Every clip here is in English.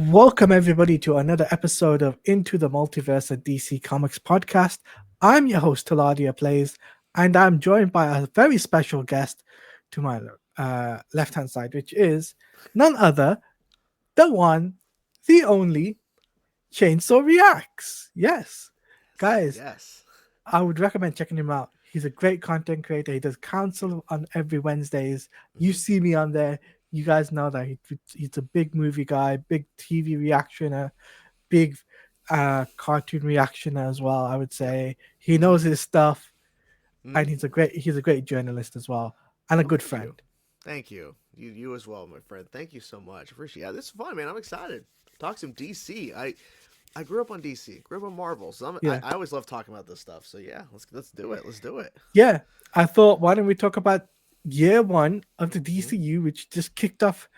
Welcome, everybody, to another episode of Into the Multiverse, a DC Comics podcast. I'm your host, Taladia Plays, and I'm joined by a very special guest to my left hand side, which is none other, the one, the only, Chainsaw Reacts. Yes, Yes, guys, yes. I would recommend checking him out. He's a great content creator. He does counsel on every Wednesdays. You hmm see me on there. You guys know that he's a big movie guy, big TV reactioner, big cartoon reactioner as well. I would Yep. say he hmm knows his stuff, hmm and he's a great journalist as well, and a Well, good thank you. friend. Thank you. You as well, my friend. Thank you so much. Appreciate it. Yeah, this is fun, man. I'm excited. Talk some DC. I grew up on DC. Grew up on Marvel. So Yeah, I always love talking about this stuff. So yeah, let's do it. Let's do it. yeah. I thought, why don't we talk about year one of the hmm DCU, which just kicked off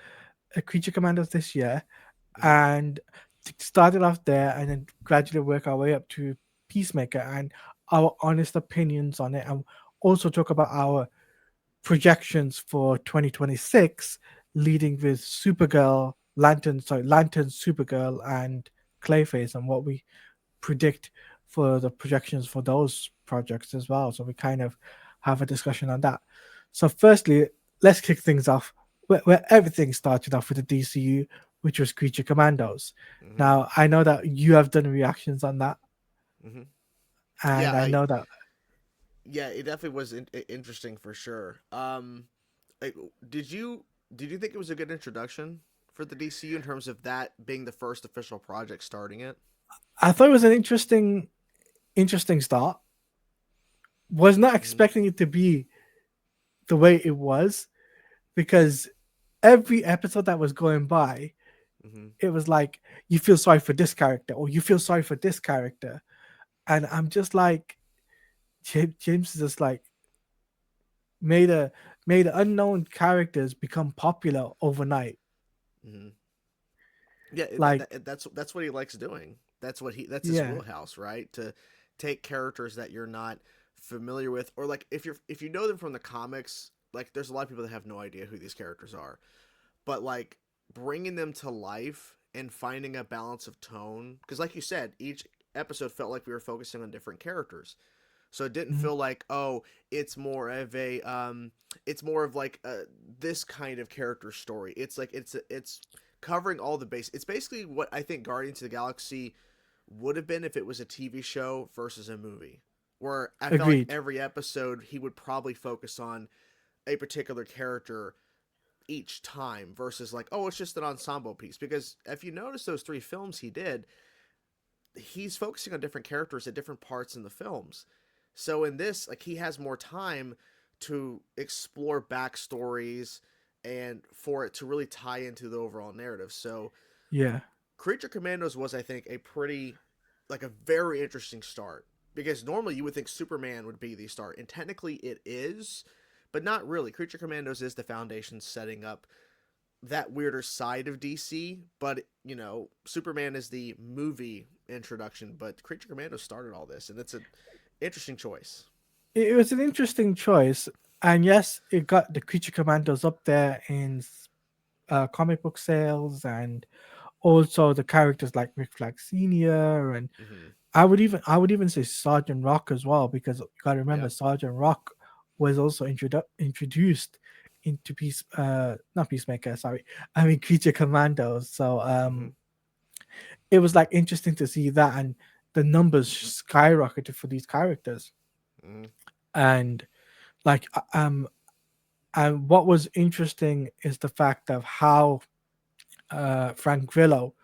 Creature Commandos this year, hmm and started off there and then gradually work our way up to Peacemaker and our honest opinions on it, and also talk about our projections for 2026, leading with Lantern, Supergirl, and Clayface, and what we predict for the projections for those projects as well. So we kind of have a discussion on that. So, firstly, let's kick things off where everything started off with the DCU, which was Creature Commandos. hmm Now, I know that you have done reactions on that, hmm Yeah, and I know that. yeah, it definitely was interesting for sure. Like, did you did you think it was a good introduction for the DCU in terms of that being the first official project starting it? I thought it was an interesting start. Was not hmm expecting it to be the way it was, because every episode that was going by, hmm it was like you feel sorry for this character or you feel sorry for this character, and I'm just like, James is just like made a made unknown characters become popular overnight. hmm Yeah, Like, that's what he likes doing. That's his yeah, wheelhouse, right? To take characters that you're not familiar with, or like if you know them from the comics, like there's a lot of people that have no idea who these characters are, but like bringing them to life and finding a balance of tone, because like you said, each episode felt like we were focusing on different characters. So it didn't mhm, feel like, oh, it's more of like this kind of character story. It's like it's covering all the base. It's basically what I think Guardians of the Galaxy would have been if it was a TV show versus a movie, where I felt like agreed. every episode he would probably focus on a particular character each time versus like, oh, it's just an ensemble piece. Because if you notice those three films he did, he's focusing on different characters at different parts in the films. So in this, like he has more time to explore backstories and for it to really tie into the overall narrative. So Yeah, Creature Commandos was, I think, a pretty like a very interesting start because normally you would think Superman would be the start, and technically it is, but not really. Creature Commandos is the foundation setting up that weirder side of DC, but you know, Superman is the movie introduction, but Creature Commandos started all this, and it's an interesting choice. it was an interesting choice, and yes, it got the Creature Commandos up there in comic book sales, and also the characters like Rick Flag Senior, and Mm-hmm. I would even say Sergeant Rock as well, because you got to remember Yep. Sergeant Rock was also introduced into not Peacemaker, sorry, I mean Creature Commandos. So Mm-hmm. it was like interesting to see that, and the numbers skyrocketed for these characters, Mm-hmm. and like and what was interesting is the fact of how Frank Grillo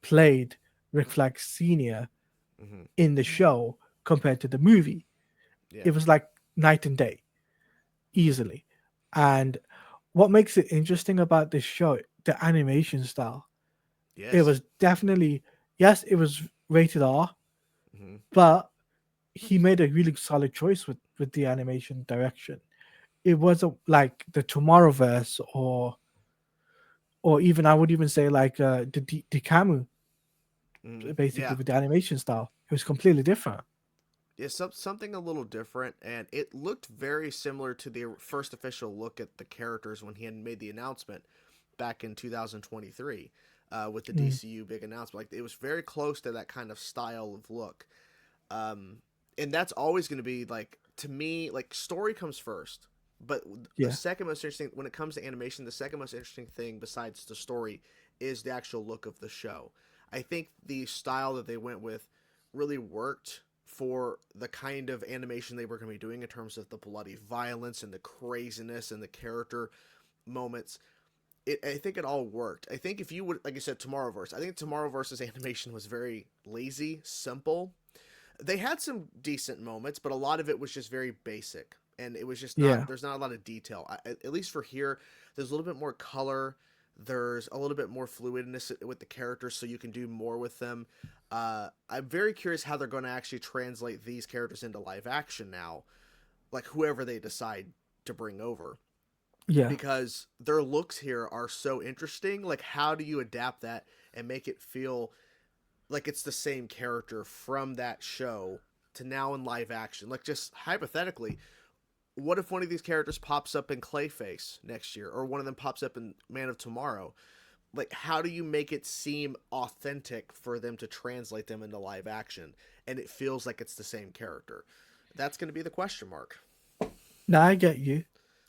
played Rick Flag Senior Mm-hmm. in the show compared to the movie. Yeah. It was like night and day, easily. And what makes it interesting about this show, the animation style, it Yes. was definitely, yes, it was rated R, Mm-hmm. but he made a really solid choice with the animation direction. It wasn't like the Tomorrowverse, or even I would even say like the Camus, Mm-hmm. basically, Yeah. with the animation style. It was completely different. Yeah, something a little different, and it looked very similar to the first official look at the characters when he had made the announcement. back in 2023 with the Mm, DCU big announcement. Like it was very close to that kind of style of look, um, and that's always going to be like to me like story comes first. But the yeah, second most interesting when it comes to animation, the second most interesting thing besides the story is the actual look of the show. I think the style that they went with really worked for the kind of animation they were going to be doing in terms of the bloody violence and the craziness and the character moments. I think it all worked. I think if you would, like you said, Tomorrowverse. I think Tomorrowverse's animation was very lazy, simple. They had some decent moments, but a lot of it was just very basic, and it was just not. yeah, There's not a lot of detail. At least for here, there's a little bit more color. There's a little bit more fluidness with the characters, so you can do more with them. I'm very curious how they're going to actually translate these characters into live action now, like whoever they decide to bring over, yeah. because their looks here are so interesting. Like, how do you adapt that and make it feel like it's the same character from that show to now in live action? Like, just hypothetically, what if one of these characters pops up in Clayface next year, or one of them pops up in Man of Tomorrow? Like, how do you make it seem authentic for them to translate them into live action and it feels like it's the same character? That's going to be the question mark. Now I get you.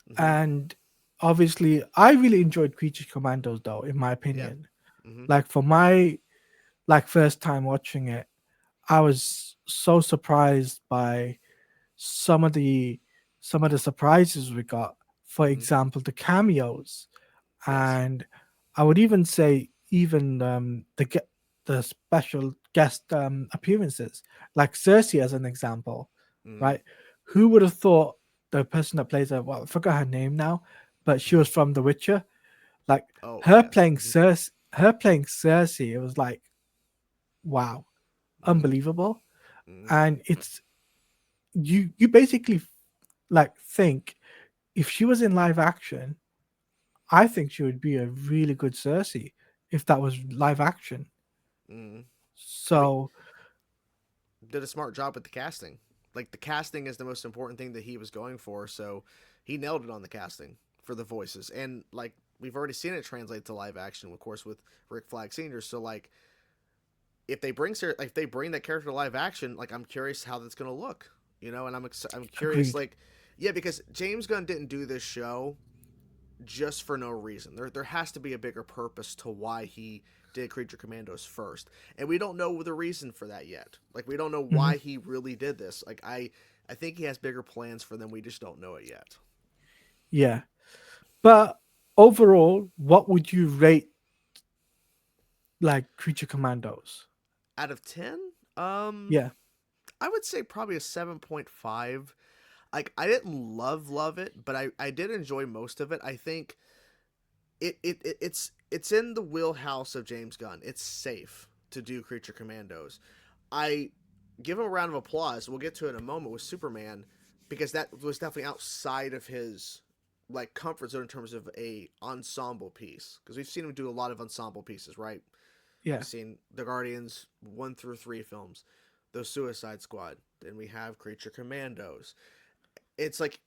Mm-hmm. And obviously, I really enjoyed Creature Commandos, though, in my Yeah. opinion. Mm-hmm. Like for my like first time watching it, I was so surprised by some of the some of the surprises we got. For Mm-hmm. example, the cameos, Yes. and I would even say even the special guest appearances, like Cersei as an example, Mm-hmm. right? Who would have thought the person that plays her? Well, I forgot her name now, but she was from The Witcher. Like Oh yes. Mm-hmm. Her playing Cersei, it was like wow, Mm-hmm. unbelievable. Mm-hmm. And it's you basically like think if she was in live action, I think she would be a really good Cersei if that was live action. Mm-hmm. I mean, So did a smart job with the casting. Like the casting is the most important thing that he was going for, so he nailed it on the casting for the voices. And like we've already seen it translate to live action, of course, with Rick Flag Sr. So like if they bring that character to live action, like I'm curious how that's gonna look, and I'm curious agreed. like yeah, because James Gunn didn't do this show just for no reason. There has to be a bigger purpose to why he did Creature Commandos first, and we don't know the reason for that yet. Like we don't know Hmm. why he really did this. Like I think he has bigger plans for them. We just don't know it yet. Yeah. But overall, what would you rate like Creature Commandos? Out of 10, Yeah. I would say probably a 7.5. Like I didn't love it, but I did enjoy most of it. I think it's in the wheelhouse of James Gunn. It's safe to do Creature Commandos. I give him a round of applause. We'll get to it in a moment with Superman, because that was definitely outside of his like comfort zone in terms of a ensemble piece. Because we've seen him do a lot of ensemble pieces, right? Yeah. We've seen the Guardians 1 through 3 films, the Suicide Squad, then we have Creature Commandos. It's like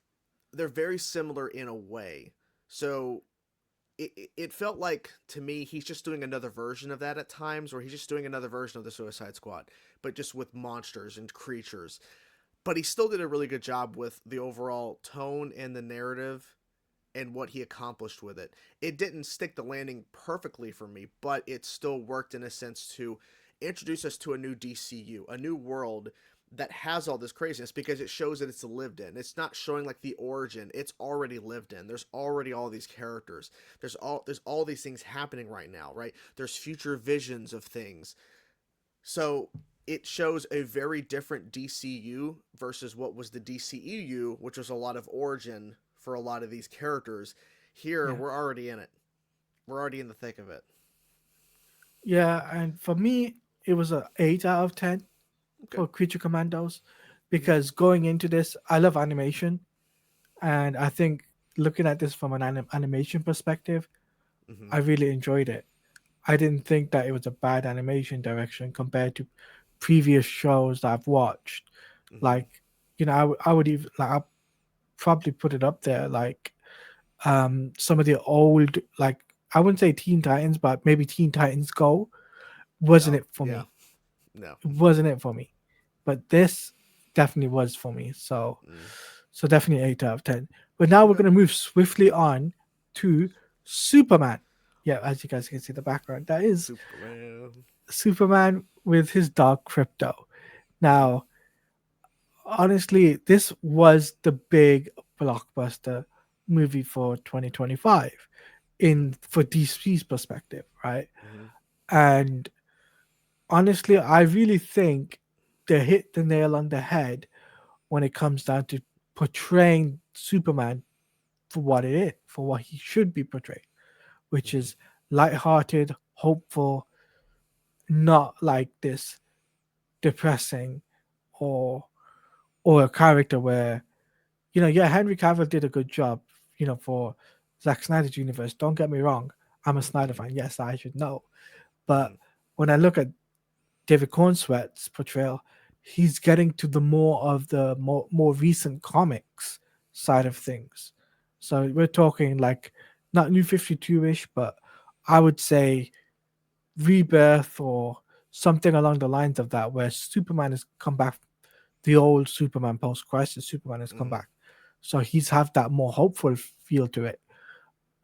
they're very similar in a way. So it felt like to me he's just doing another version of that at times, or he's just doing another version of the Suicide Squad, but just with monsters and creatures. But he still did a really good job with the overall tone and the narrative and what he accomplished with it. It didn't stick the landing perfectly for me, but it still worked in a sense to introduce us to a new DCU, a new world that has all this craziness, because it shows that it's lived in. It's not showing like the origin. It's already lived in. There's already all these characters. There's all these things happening right now, right? There's future visions of things. So it shows a very different DCU versus what was the DCEU, which was a lot of origin for a lot of these characters. Here, Yeah. we're already in it. We're already in the thick of it. Yeah. And for me, it was a 8 out of 10 Okay. for Creature Commandos Mm-hmm. because going into this, I love animation. And I think looking at this from an animation perspective, Mm-hmm. I really enjoyed it. I didn't think that it was a bad animation direction compared to previous shows that I've watched. Mm-hmm. Like, I would even like I'll probably put it up there. Like, some of the old like I wouldn't say Teen Titans, but maybe Teen Titans Go wasn't Oh it for yeah, me. no. It wasn't it for me. But this definitely was for me. So Mm. definitely 8 out of 10. But now we're Okay. gonna move swiftly on to Superman. Yeah, as you guys can see the background, that is Superman. Superman with his dog Crypto. Mm. Now, honestly, this was the big blockbuster movie for 2025 Mm-hmm. in for DC's perspective, right? Mm-hmm. And honestly, I really think they hit the nail on the head when it comes down to portraying Superman for what it is, for what he should be portrayed, which Mm-hmm. is light-hearted, hopeful, not like this depressing or a character where yeah, Henry Cavill did a good job, for Zack Snyder's universe. Don't get me wrong, I'm a Snyder Mm-hmm. fan. Yes, I should know, but Mm-hmm. when I look at David Cornsweat's portrayal, he's getting to the more of the more recent comics side of things. So we're talking like not New 52 ish, but I would say Rebirth or something along the lines of that, where Superman has come back, the old Superman post crisis Superman has come Mm-hmm. back. So he's have that more hopeful feel to it.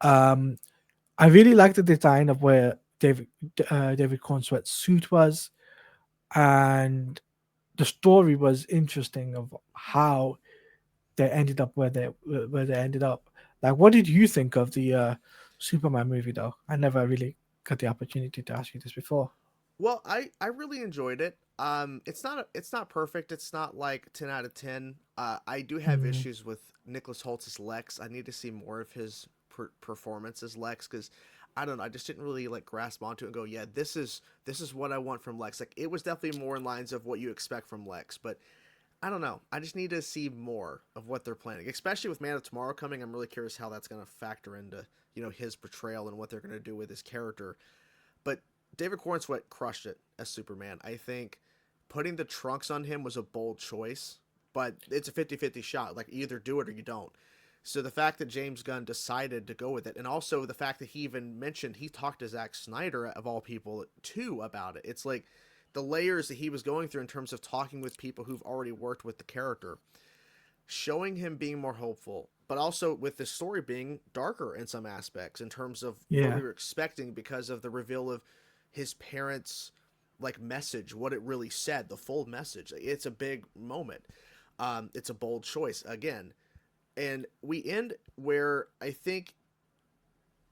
Um, I really like the design of where David Cornsweat's suit was, and the story was interesting of how they ended up where they ended up. Like, what did you think of the Superman movie? Though I never really got the opportunity to ask you this before. Well, I really enjoyed it. It's not perfect. It's not like 10 out of 10. I do have Mm, issues with Nicholas Holtz's Lex. I need to see more of his performance as Lex because I don't know. I just didn't really like grasp onto it and go, yeah, this is what I want from Lex. Like it was definitely more in lines of what you expect from Lex, but I don't know. I just need to see more of what they're planning, especially with Man of Tomorrow coming. I'm really curious how that's going to factor into his portrayal and what they're going to do with his character. But David Cornsweet crushed it as Superman. I think putting the trunks on him was a bold choice, but it's a 50-50 shot. Like, you either do it or you don't. So the fact that James Gunn decided to go with it, and also the fact that he even mentioned he talked to Zack Snyder, of all people, too, about it. It's like the layers that he was going through in terms of talking with people who've already worked with the character, showing him being more hopeful, but also with the story being darker in some aspects in terms of what yeah, we were expecting because of the reveal of his parents' like message, what it really said, the full message. It's a big moment. It's a bold choice again, and we end where I think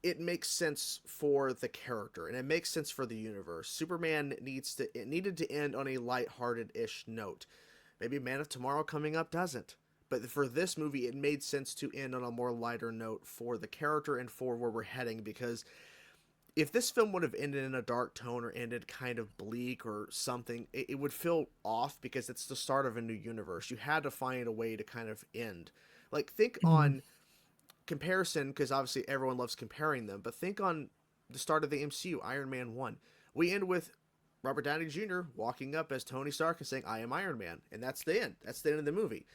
it makes sense for the character and it makes sense for the universe. Superman it needed to end on a lighthearted ish note. Maybe Man of Tomorrow coming up doesn't. But for this movie, it made sense to end on a more lighter note for the character and for where we're heading. Because if this film would have ended in a dark tone or ended kind of bleak or something, it would feel off because it's the start of a new universe. You had to find a way to kind of end. Like, think mm, on comparison, because obviously everyone loves comparing them, but think on the start of the MCU, Iron Man 1. We end with Robert Downey Jr. walking up as Tony Stark and saying, I am Iron Man. And that's the end. That's the end of the movie.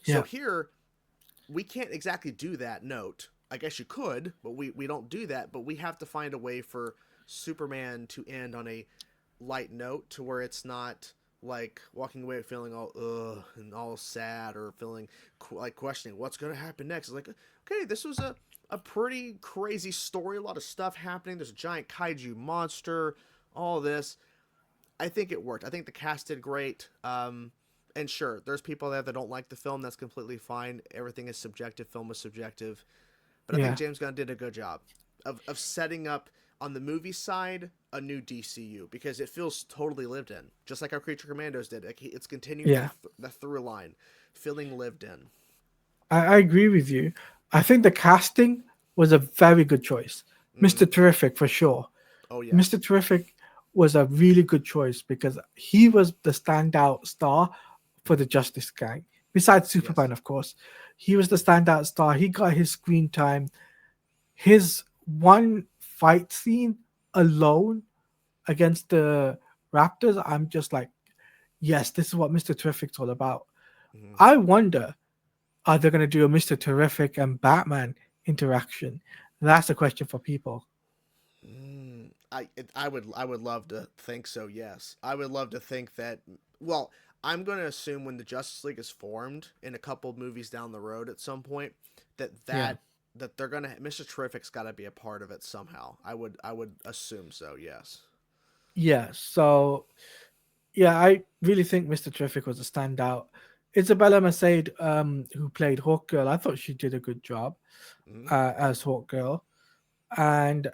So yeah, here, we can't exactly do that note. I guess you could, but we don't do that. But we have to find a way for Superman to end on a light note to where it's not like walking away feeling all ugh and all sad or feeling like questioning what's going to happen next. It's like, okay, this was a pretty crazy story, a lot of stuff happening. There's a giant kaiju monster, all this. I think it worked. I think the cast did great. And sure, there's people there that don't like the film. That's completely fine. Everything is subjective. Film is subjective. But I think yeah. James Gunn did a good job of setting up on the movie side a new DCU because it feels totally lived in, just like how Creature Commandos did. Like it's continuing Yeah, the through line, feeling lived in. I agree with you. I think the casting was a very good choice. Mm-hmm. Mr. Terrific for sure. Oh Mr. yes. Terrific was a really good choice because he was the standout star for the Justice Gang. Besides Yes. Superman, of course, he was the standout star. He got his screen time. His one fight scene alone against the Raptors, I'm just like, yes, this is what Mr. Terrific's all about. Mm-hmm. I wonder, are they going to do a Mr. Terrific and Batman interaction? That's a question for people. I would love to think so. Yes, I would love to think that. Well, I'm going to assume when the Justice League is formed in a couple of movies down the road at some point, that Yeah. that they're gonna Mr. Terrific's got to be a part of it somehow. I would assume so. Yes. Yeah. So yeah, I really think Mr. Terrific was a standout. Isabella Merced, who played Hawkgirl, I thought she did a good job Hmm. as Hawkgirl. And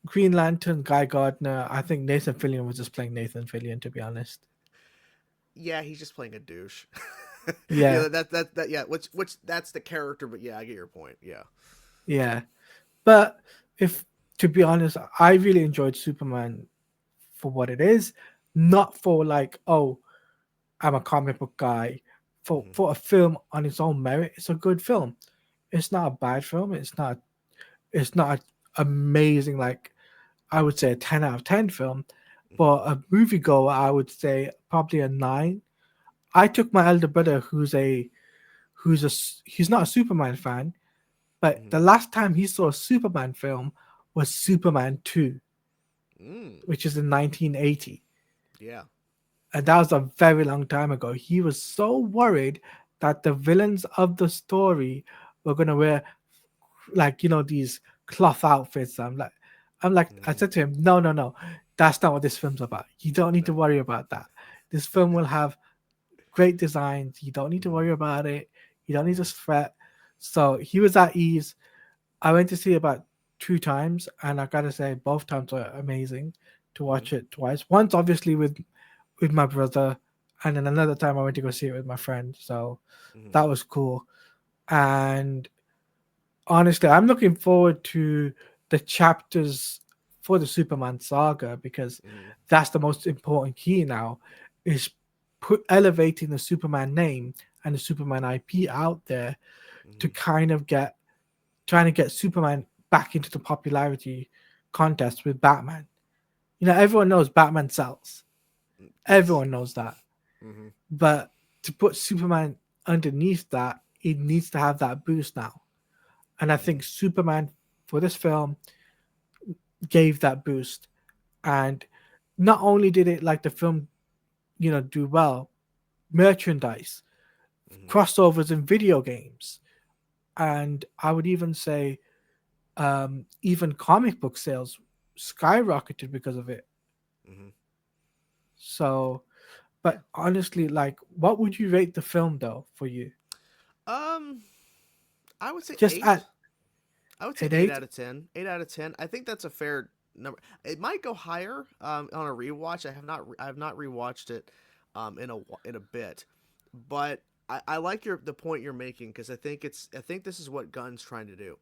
Green Lantern, Guy Gardner, I think Nathan Fillion was just playing Nathan Fillion, to be honest. Yeah, he's just playing a douche. Yeah, Yeah, that yeah, which that's the character, but yeah, I get your point. Yeah. yeah. But if, to be honest, I really enjoyed Superman for what it is, not for like, oh, I'm a comic book guy. Hmm. For a film on its own merit, it's a good film. It's not a bad film. It's not amazing, like I would say a 10 out of 10 film, Hmm. but a moviegoer, I would say probably a 9. I took my elder brother, he's not a Superman fan, but Hmm. the last time he saw a Superman film was Superman 2, Mm. which is in 1980. Yeah. And that was a very long time ago. He was so worried that the villains of the story were going to wear, like, these cloth outfits. I Hmm. said to him, no, no, no, that's not what this film's about. You don't need to No. worry about that. This film will have great designs. You don't need to Hmm. worry about it. You don't need to Hmm. fret. So he was at ease. I went to see it about 2 times, and I gotta say, both times were amazing to Hmm. watch it twice. Once, obviously, with my brother, and then another time I went to go see it with my friend. So Hmm. that was cool. And honestly, I'm looking forward to the chapters for the Superman saga, because Hmm. that's the most important key now, is put elevating the Superman name and the Superman IP out there to Hmm. kind of trying to get Superman back into the popularity contest with Batman. Everyone knows Batman sells. Yes. Everyone knows that. Hmm. But to put Superman underneath that, it needs to have that boost now. And I Hmm. think Superman for this film gave that boost. And not only did it, like, the film, do well, merchandise, Hmm. crossovers in video games, and I would even say even comic book sales skyrocketed because of it. Hmm. So, Yeah. but honestly, like, what would you rate the film though for you? Um, I would say Just eight. I would say at eight 8? out of 10. 8 out of 10. I think that's a fair number. It might go higher on a rewatch. I have not rewatched it in a bit, but I like the point you're making, because I think this is what Gunn's trying to do.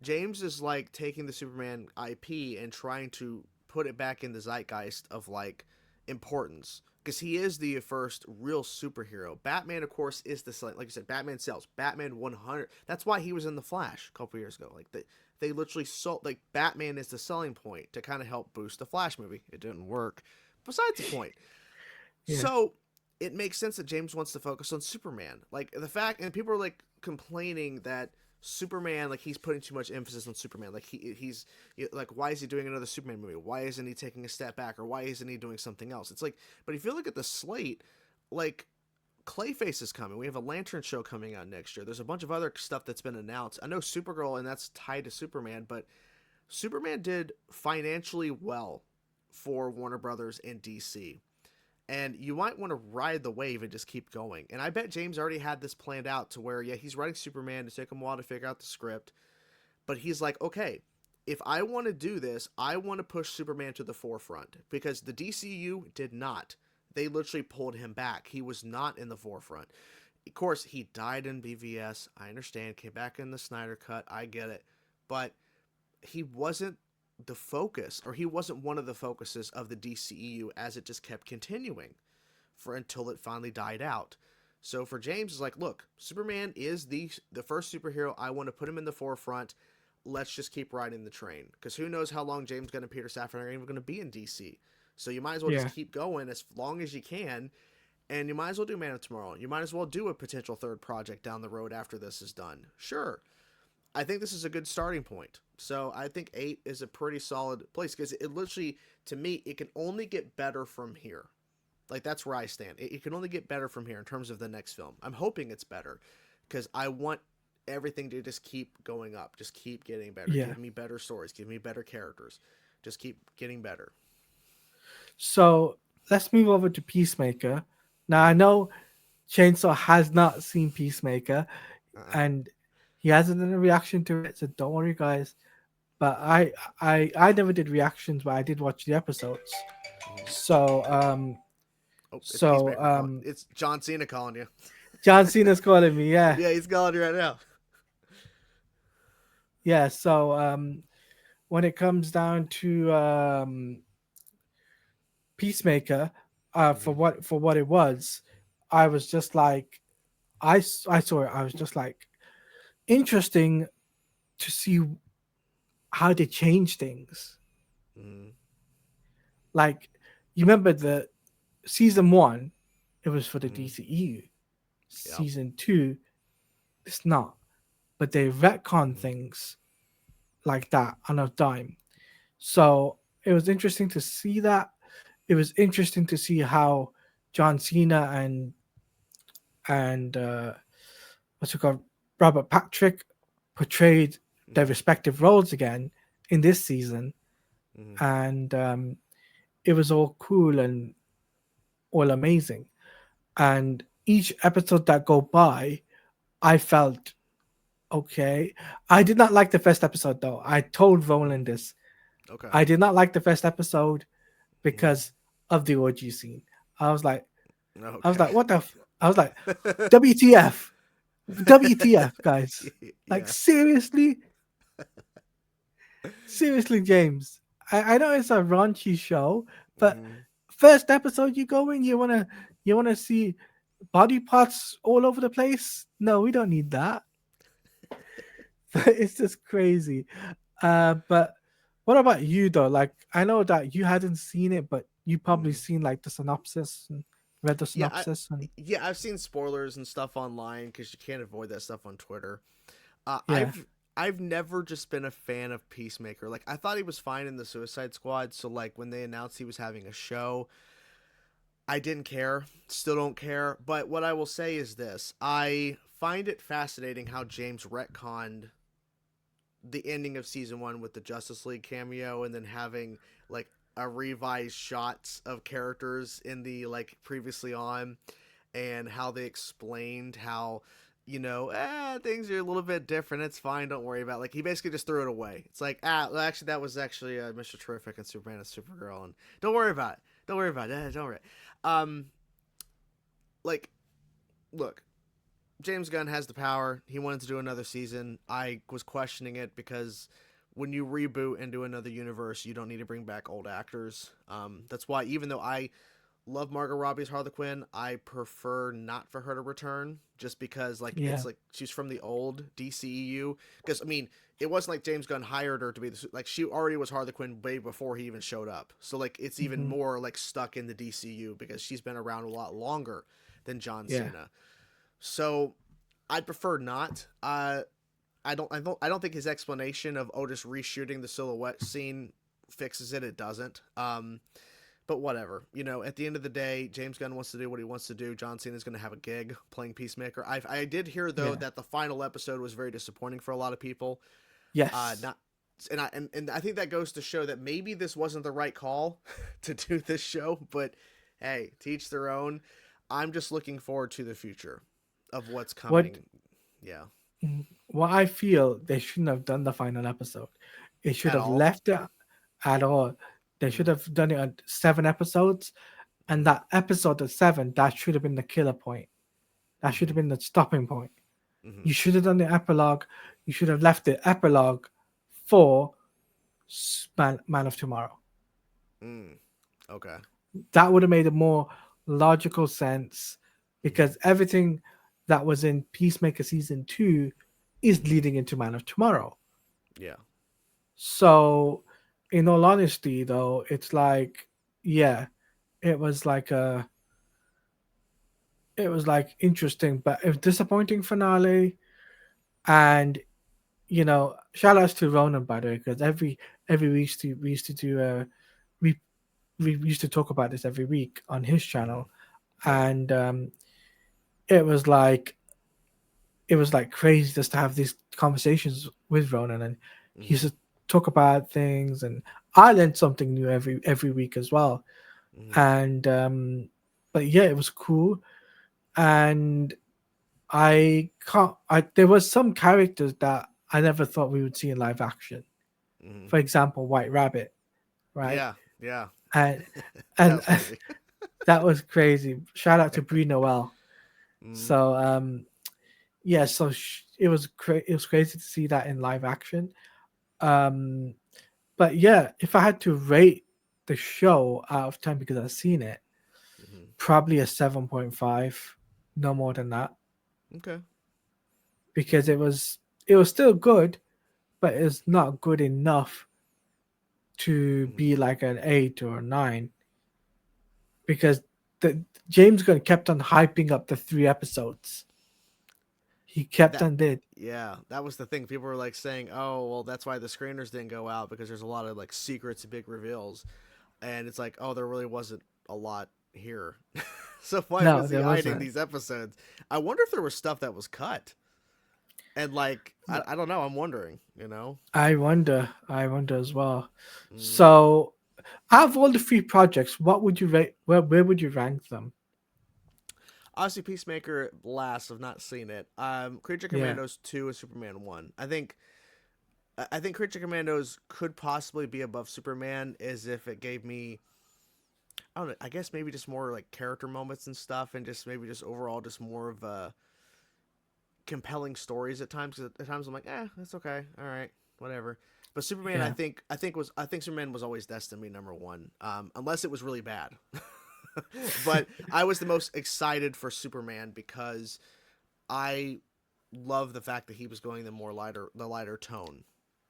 James is like taking the Superman IP and trying to put it back in the zeitgeist of like importance, because he is the first real superhero. Batman, of course, is like you said. Batman sells. Batman 100. That's why he was in the Flash a couple years ago. Like they literally sold, like, Batman is the selling point to kind of help boost the Flash movie. It didn't work. Besides the point. Yeah, So it makes sense that James wants to focus on Superman. Like the fact, and people are like complaining that Superman, like, he's putting too much emphasis on Superman. Like he's like, why is he doing another Superman movie? Why isn't he taking a step back, or why isn't he doing something else? It's like, but if you look at the slate, like, Clayface is coming. We have a Lantern show coming out next year. There's a bunch of other stuff that's been announced. I know Supergirl, and that's tied to Superman, but Superman did financially well for Warner Brothers and DC. And you might want to ride the wave and just keep going. And I bet James already had this planned out to where, yeah, he's writing Superman. To take him a while to figure out the script. But he's like, okay, if I want to do this, I want to push Superman to the forefront, because the DCU did not. They literally pulled him back. He was not in the forefront. Of course, he died in BVS. I understand. Came back in the Snyder Cut. I get it. But he wasn't the focus, or he wasn't one of the focuses of the DCEU as it just kept continuing for until it finally died out. So for James, it's like, look, Superman is the first superhero. I want to put him in the forefront. Let's just keep riding the train, because who knows how long James Gunn and Peter Safran are even going to be in DC. So you might as well just yeah, keep going as long as you can, and you might as well do Man of Tomorrow. You might as well do a potential third project down the road after this is done. Sure, I think this is a good starting point. So I think 8 is a pretty solid place because it literally, to me, it can only get better from here. Like that's where I stand. It can only get better from here in terms of the next film. I'm hoping it's better because I want everything to just keep going up, just keep getting better. Yeah. Give me better stories, give me better characters, just keep getting better. So let's move over to Peacemaker. Now I Mm-hmm. know Chainsaw has not seen Peacemaker, Uh-uh. and he hasn't done a reaction to it, so don't worry, guys. But I never did reactions, but I did watch the episodes. Mm-hmm. So Oh, it's so Peacemaker calling. It's John Cena calling you. John Cena's calling me, yeah, Yeah, he's calling you right now. yeah. So when it comes down to Peacemaker, Mm-hmm. for what it was, I was just like, I saw it. I was just like, interesting to see how they change things. Mm-hmm. Like, you remember the season one, it was for the Mm-hmm. DCU. Yeah. Season two, it's not. But they retcon Mm-hmm. things like that on a dime. So it was interesting to see that. It was interesting to see how John Cena and what's it called, Robert Patrick portrayed their Mm-hmm. respective roles again in this season, Mm-hmm. and it was all cool and all amazing. And each episode that go by, I felt okay. I did not like the first episode though. I told Mm-hmm. Roland this. Okay. I did not like the first episode Mm-hmm. because of the orgy scene. I was like, Okay. what the? I was like, WTF, WTF, guys. Like Yeah. seriously, seriously, James. I know it's a raunchy show, but Mm-hmm. first episode you go in, you wanna see body parts all over the place. No, we don't need that. It's just crazy. But what about you though? Like I know that you hadn't seen it, but you probably Mm-hmm. seen like the synopsis and read the Yeah, I synopsis and yeah, I've seen spoilers and stuff online because you can't avoid that stuff on Twitter. Uh, yeah, I've I've never just been a fan of Peacemaker. Like I thought he was fine in the Suicide Squad, so like when they announced he was having a show, I didn't care. Still don't care. But what I will say is this: I find it fascinating how James retconned the ending of season one with the Justice League cameo, and then having like a revised shots of characters in the like previously on, and how they explained how things are a little bit different. It's fine. Don't worry about it. Like he basically just threw it away. It's like well, actually that was actually Mr. Terrific and Superman and Supergirl, and don't worry about it. Don't worry about it. Don't worry. Um, like look, James Gunn has the power. He wanted to do another season. I was questioning it because when you reboot and do another universe, you don't need to bring back old actors. That's why, even though I love Margot Robbie's Harley Quinn, I prefer not for her to return, just because like yeah, it's like she's from the old DCEU. Because I mean, it wasn't like James Gunn hired her to be like she already was Harley Quinn way before he even showed up. So like it's even hmm, more like stuck in the DCU because she's been around a lot longer than John yeah. Cena. So I'd prefer not. I don't think his explanation of just reshooting the silhouette scene fixes it. It doesn't. But whatever. At the end of the day, James Gunn wants to do what he wants to do. John Cena is going to have a gig playing Peacemaker. I did hear though Yeah. that the final episode was very disappointing for a lot of people. Yes. Not. And I think that goes to show that maybe this wasn't the right call to do this show, but hey, teach their own. I'm just looking forward to the future of what's What coming. Yeah. what I feel they shouldn't have done the final episode. It should At have all. left it at all. They should Mm-hmm. have done it on 7 episodes, and Mm-hmm. that episode of seven that should have been the killer point. That should have Mm-hmm. been the stopping point. Mm-hmm. You should have done the epilogue. You should have left the epilogue for Man of Tomorrow. Mm. Okay. That would have made a more logical sense Mm-hmm. because everything that was in Peacemaker season two is Mm-hmm. leading into Man of Tomorrow. Yeah. So, in all honesty, though, it's like, yeah, it was like a, it was like interesting, but it was disappointing finale, and shout outs to Ronan, by the way, because every week we used to do we we used to talk about this every week on his Mm-hmm. channel, Yeah. and it was like it was like crazy just to have these conversations with Ronan, and he Mm-hmm. used to talk about things, and I learned something new every week as well, Mm-hmm. and but yeah, it was cool, and I can't. There was some characters that I never thought we would see in live action. Mm-hmm. For example, White Rabbit, right? Yeah. Yeah. And That and was crazy. that was crazy. Shout out to Brie Noel. Mm-hmm. So yeah, so it was crazy to see that in live action. Um, but yeah, if I had to rate the show out of 10 because I've seen it, Mm-hmm. probably a 7.5, no more than that, Okay. because it was still good, but it's not good enough to Mm-hmm. be like an 8 or a 9, because the James Gunn kept on hyping up the 3 episodes. He kept That on did. yeah, that was the thing. People were like saying, "Oh, well, that's why the screeners didn't go out because there's a lot of like secrets and big reveals." And it's like, "Oh, there really wasn't a lot here." So why No, was he there hiding wasn't. these episodes? I wonder if there was stuff that was cut. And like, I don't know. I'm wondering. You know. I wonder as well. Mm. So, out of all the 3 projects, what would you rate? Where would you rank them? Obviously, Peacemaker last. I've not seen it. Creature Yeah, Commandos 2 and Superman 1. I think Creature Commandos could possibly be above Superman, as if it gave me, I don't know, I guess maybe just more like character moments and stuff, and just maybe just overall just more of compelling stories at times. 'Cause at times I'm like, that's okay, all right, whatever. But Superman, I yeah, think I think Superman was always destined to be number one, unless it was really bad. But I was the most excited for Superman because I love the fact that he was going the lighter tone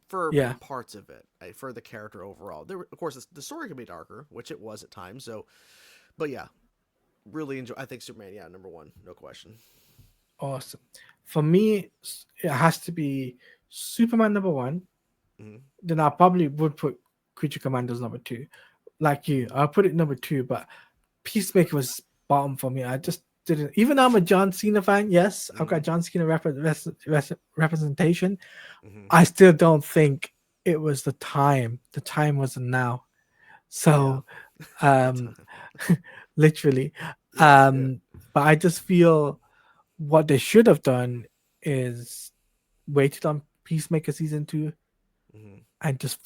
for yeah. parts of it, for the character overall. Of course, the story can be darker, which it was at times. So, but yeah, really enjoy. I think Superman, yeah, number one, no question. Awesome. For me, it has to be Superman number one. Mm-hmm. Then I probably would put Creature Commandos number two. Like you, Mm-hmm. I'll put it number two, but Peacemaker was bottom for me. I just didn't. Even though I'm a John Cena fan, yes, I've Mm-hmm. got John Cena representation. Mm-hmm. I still don't think it was the time. The time wasn't now. Yeah. So, The um, time. literally, Yeah. Yeah. um, but I just feel what they should have done is waited on Peacemaker season 2 Mm-hmm. and just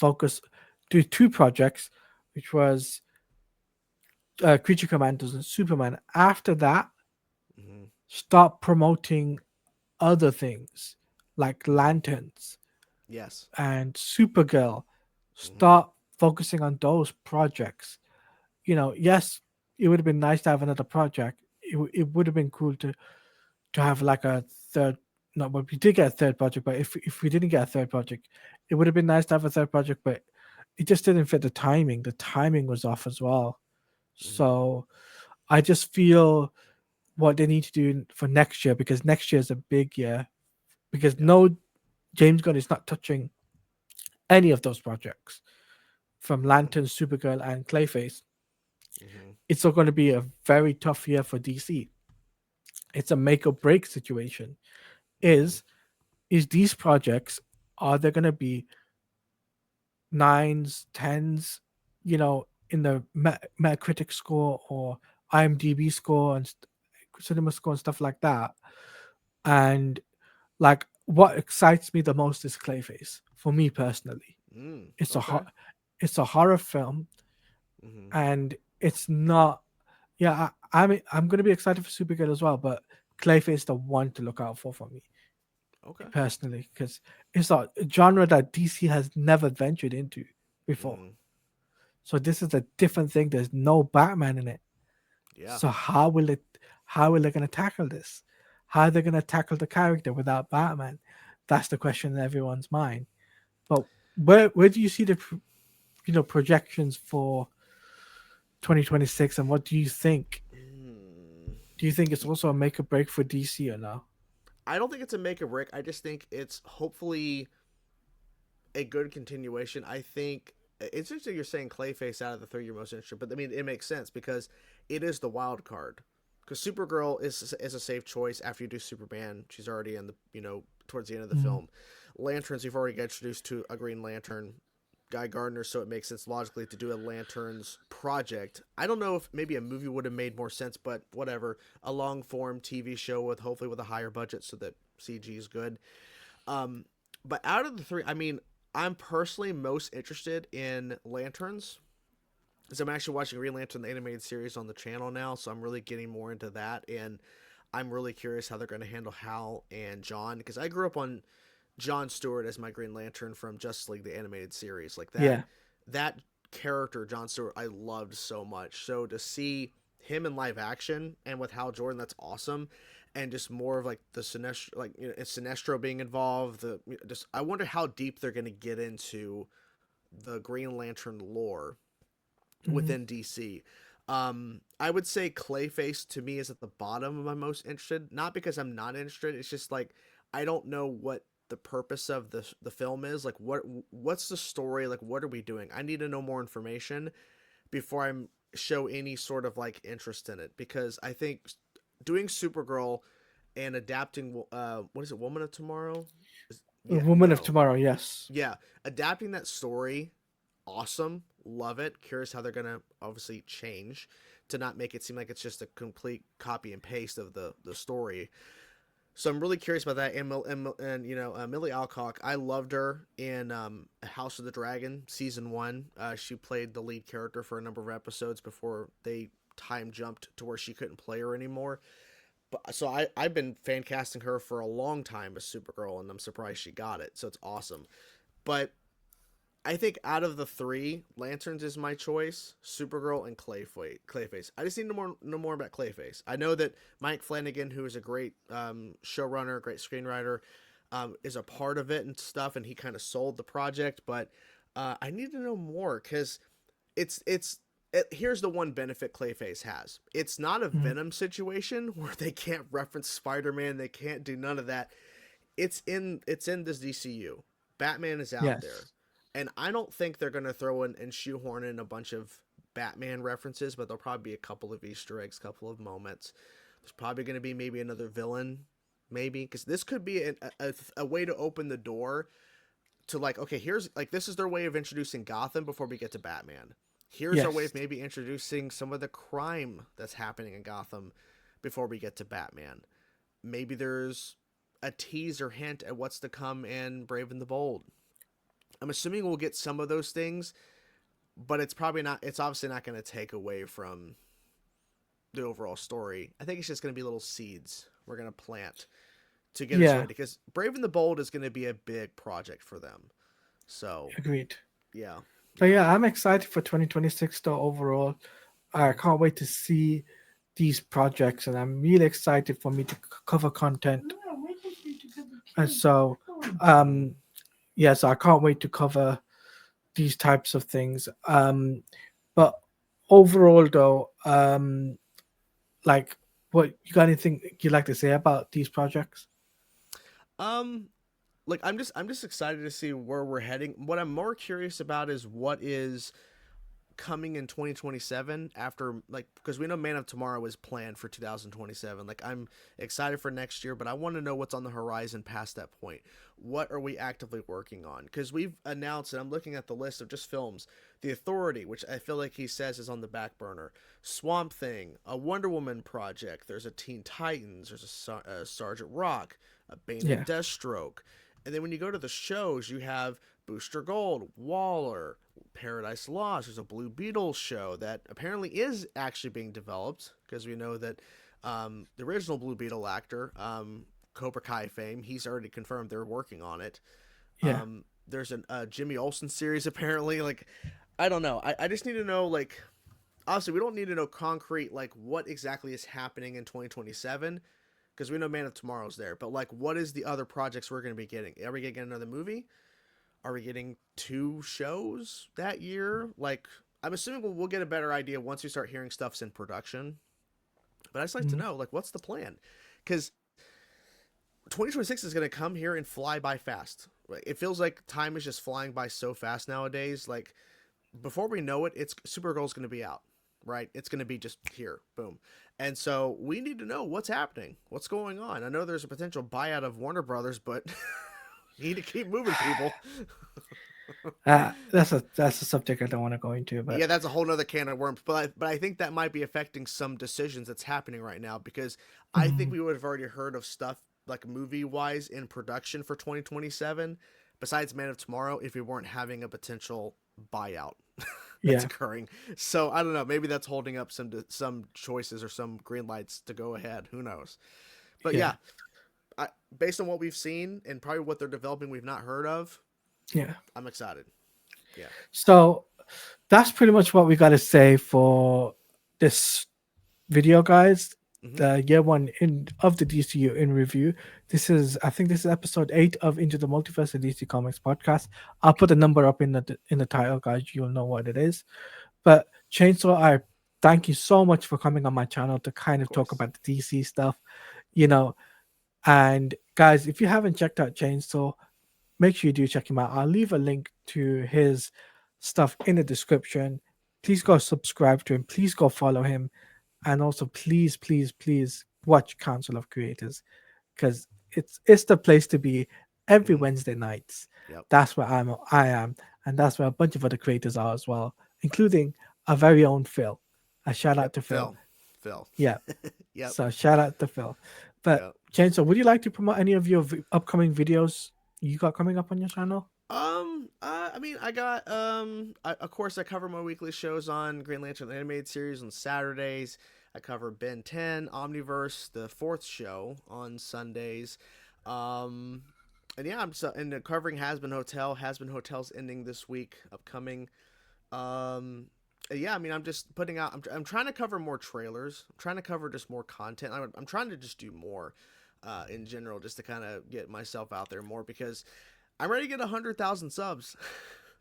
do 2 projects, which was Creature Commandos and Superman. After that, Mm-hmm. start promoting other things like Mm-hmm. Lanterns Yes. and Supergirl. Mm-hmm. Start focusing on those projects. Yes, it would have been nice to have another project. It would have been cool to have like a third. No, but we did get a third project. But if we didn't get a third project, it would have been nice to have a third project. But it just didn't fit the timing. The timing was off as well. Mm-hmm. So I just feel what they need to do for next year, because next year is a big year. Because Yeah. no, James Gunn is not touching any of those projects from Mm-hmm. Lantern, Supergirl, and Clayface. Mm-hmm. It's going to be a very tough year for DC. It's a make or break situation. Mm-hmm. Is these projects, are they going to be nines, tens, in the Metacritic score or IMDb score and cinema score and stuff like that? And like, what excites me the most is Clayface for me personally. Mm. It's a Okay. it's a horror film, Mm-hmm. and it's not. Yeah, I'm gonna be excited for Supergirl as well, but Clayface is the one to look out for me Okay. personally, because it's a genre that DC has never ventured into before. Mm-hmm. So this is a different thing. There's no Batman in it. Yeah. So how will they gonna tackle this? How are they gonna tackle the character without Batman? That's the question in everyone's mind. But where do you see the projections for 2026, and what do you think? Mm. Do you think it's also a make or break for DC or no? I don't think it's a make or break. I just think it's hopefully. a good continuation. I think it's interesting you're saying Clayface out of the three you're most interested, but I mean it makes sense because it is the wild card. Because Supergirl is a safe choice after you do Superman. She's already in the towards the end of the Mm. film. Lanterns, you've already got introduced to a Green Lantern, Guy Gardner, so it makes sense logically to do a Lanterns project. I don't know if maybe a movie would have made more sense, but whatever. A long form TV show with hopefully with a higher budget so that CG is good. Um, but out of the three, I mean, I'm personally most interested in Lanterns. Because I'm actually watching Green Lantern the animated series on the channel now, so I'm really getting more into that, and I'm really curious how they're going to handle Hal and John. Because I grew up on John Stewart as my Green Lantern from Justice League the animated series, like Yeah. that character John Stewart I loved so much. So to see him in live action and with Hal Jordan, that's awesome. And just more of like the Sinestro, like Sinestro being involved. Just I wonder how deep they're going to get into the Green Lantern lore Mm. within DC. I would say Clayface to me is at the bottom of my most interested. Not because I'm not interested. It's just like I don't know what the purpose of the film is. Like what's the story? Like what are we doing? I need to know more information before I show any sort of like interest in it. Because I think doing Supergirl and adapting what is it, Woman of Tomorrow? Yeah, Woman of no, Tomorrow, yes. yeah, adapting that story, awesome, love it. Curious how they're gonna obviously change to not make it seem like it's just a complete copy and paste of the story. So I'm really curious about that. And Millie Alcock, I loved her in House of the Dragon season one. She played the lead character for a number of episodes before they time jumped to where she couldn't play her anymore. But so I've been fan casting her for a long time as Supergirl, and I'm surprised she got it. So it's awesome. But I think out of the three, Lanterns is my choice. Supergirl and Clayface. I just need to know more about Clayface. I know that Mike Flanagan, who is a great showrunner, great screenwriter, is a part of it and stuff, and he kind of sold the project. But I need to know more because here's the one benefit Clayface has. It's not a Mm. Venom situation where they can't reference Spider-Man, they can't do none of that. It's in this DCU. Batman is out there. Yes. And I don't think they're going to throw in and shoehorn in a bunch of Batman references, but there'll probably be a couple of Easter eggs, couple of moments. There's probably going to be maybe another villain, maybe, because this could be a way to open the door to like, okay, here's like this is their way of introducing Gotham before we get to Batman. Here's our way Yes. of maybe introducing some of the crime that's happening in Gotham before we get to Batman. Maybe there's a teaser hint at what's to come in Brave and the Bold. I'm assuming we'll get some of those things, but it's probably not. It's obviously not going to take away from the overall story. I think it's just going to be little seeds we're going to plant to get us Yeah. ready because Brave and the Bold is going to be a big project for them. So Agreed. yeah, So yeah, yeah, I'm excited for 2026 though overall. I can't wait to see these projects and I'm really excited for me to cover content. And so um yeah, so I can't wait to cover these types of things. But overall though, like what you got anything you'd like to say about these projects? um, like I'm just excited to see where we're heading. What I'm more curious about is what is coming in 2027 after like because we know Man of Tomorrow is planned for 2027. Like I'm excited for next year, but I want to know what's on the horizon past that point. What are we actively working on? Because we've announced, and I'm looking at the list of just films, The Authority, which I feel like he says is on the back burner, Swamp Thing, a Wonder Woman project, there's a Teen Titans, there's a Sergeant Rock, a Bane and Yeah. Deathstroke. And then when you go to the shows, you have Booster Gold, Waller, Paradise Lost. There's a Blue Beetle show that apparently is actually being developed because we know that the original Blue Beetle actor, Cobra Kai fame, he's already confirmed they're working on it. Yeah. There's a Jimmy Olsen series apparently. Like, I don't know. I just need to know like. Obviously, we don't need to know concrete like what exactly is happening in 2027 because we know Man of Tomorrow's there. But like, what is the other projects we're going to be getting? Are we going to get another movie? Are we getting two shows that year? Like, I'm assuming we'll get a better idea once we start hearing stuff's in production. But I just like to Mhm. know, like, what's the plan? Because 2026 is going to come here and fly by fast. it feels like time is just flying by so fast nowadays. Like before we know it, it's Supergirl's going to be out, right? It's going to be just here, boom. And so we need to know what's happening, what's going on. I know there's a potential buyout of Warner Brothers, but you need to keep moving, people. That's a subject I don't want to go into, but Yeah, that's a whole nother can of worms. But I think that might be affecting some decisions that's happening right now because I think mm, we would have already heard of stuff like movie wise in production for 2027, besides Man of Tomorrow, if we weren't having a potential buyout that's yeah, occurring. So I don't know. Maybe that's holding up some choices or some green lights to go ahead. Who knows? But yeah, yeah, based on what we've seen and probably what they're developing, we've not heard of. yeah. I'm excited. Yeah. So that's pretty much what we got to say for this video, guys. Mm-hmm. The year one in of the DCU in review. I think this is episode 8 of Into the Multiverse, the DC Comics podcast. I'll put the number up in the title, guys. You'll know what it is. But Chainsaw, I thank you so much for coming on my channel to kind Of of talk course. about the DC stuff, you know. And guys, if you haven't checked out Chainsaw, make sure you do check him out. I'll leave a link to his stuff in the description. Please go subscribe to him. Please go follow him. And also, please, please, please watch Council of Creators because it's the place to be every Mm-hmm. Wednesday nights. Yep. That's where I am, and that's where a bunch of other creators are as well, including our very own Phil. A shout Yep. out to Phil. Phil. Yeah. Yep. So shout out to Phil. But Yep. Chainsaw, would you like to promote any of your upcoming videos you got coming up on your channel? I mean, I got, of course, I cover my weekly shows on Green Lantern the Animated Series on Saturdays. I cover Ben 10, Omniverse, the fourth show on Sundays. Um, and yeah, and covering Has Been Hotel. Has Been Hotel's ending this week, upcoming. Um, yeah, I mean, I'm just putting out, I'm trying to cover more trailers. I'm trying to cover just more content. I'm trying to just do more, in general, just to kind of get myself out there more because I'm ready to get 100,000 subs.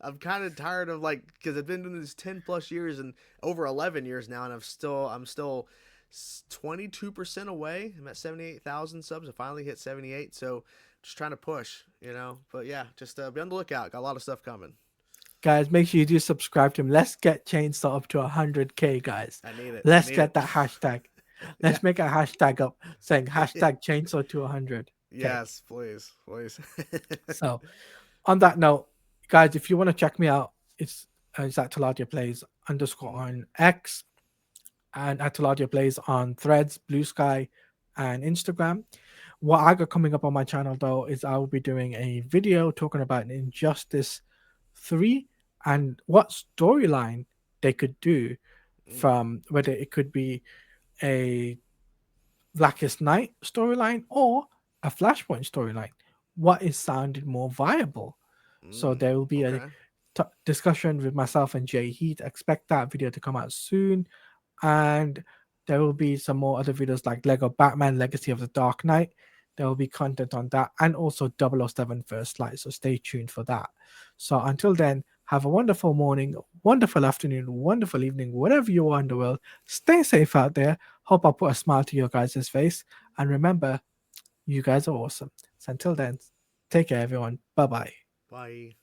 I'm kind of tired of because I've been doing this 10 plus years and over 11 years now, and I'm still 22% away. I'm at 78,000 subs. I finally hit 78, so just trying to push, But yeah, just be on the lookout. Got a lot of stuff coming. Guys, make sure you do subscribe to him. Let's get Chainsaw up to 100K, guys. I need it. Let's get that hashtag. Yeah. Let's make a hashtag up saying hashtag Chainsaw to 100. Yes, please, please. So, on that note, guys, if you want to check me out, it's at Taladia Plays _ on X and at Taladia Plays on Threads, Blue Sky, and Instagram. What I got coming up on my channel though is I will be doing a video talking about Injustice 3 and what storyline they could do, from whether it could be a Blackest Night storyline or a Flashpoint storyline. What is sounded more viable? So there will be a Okay. discussion with myself and Jay Heat. Expect that video to come out soon. And there will be some more other videos like Lego Batman Legacy of the Dark Knight. There will be content on that and also 007 First Light. So stay tuned for that. So until then, have a wonderful morning, wonderful afternoon, wonderful evening, wherever you are in the world. Stay safe out there. Hope I put a smile to your guys' face. And remember, you guys are awesome. So until then, take care, everyone. Bye bye. Bye.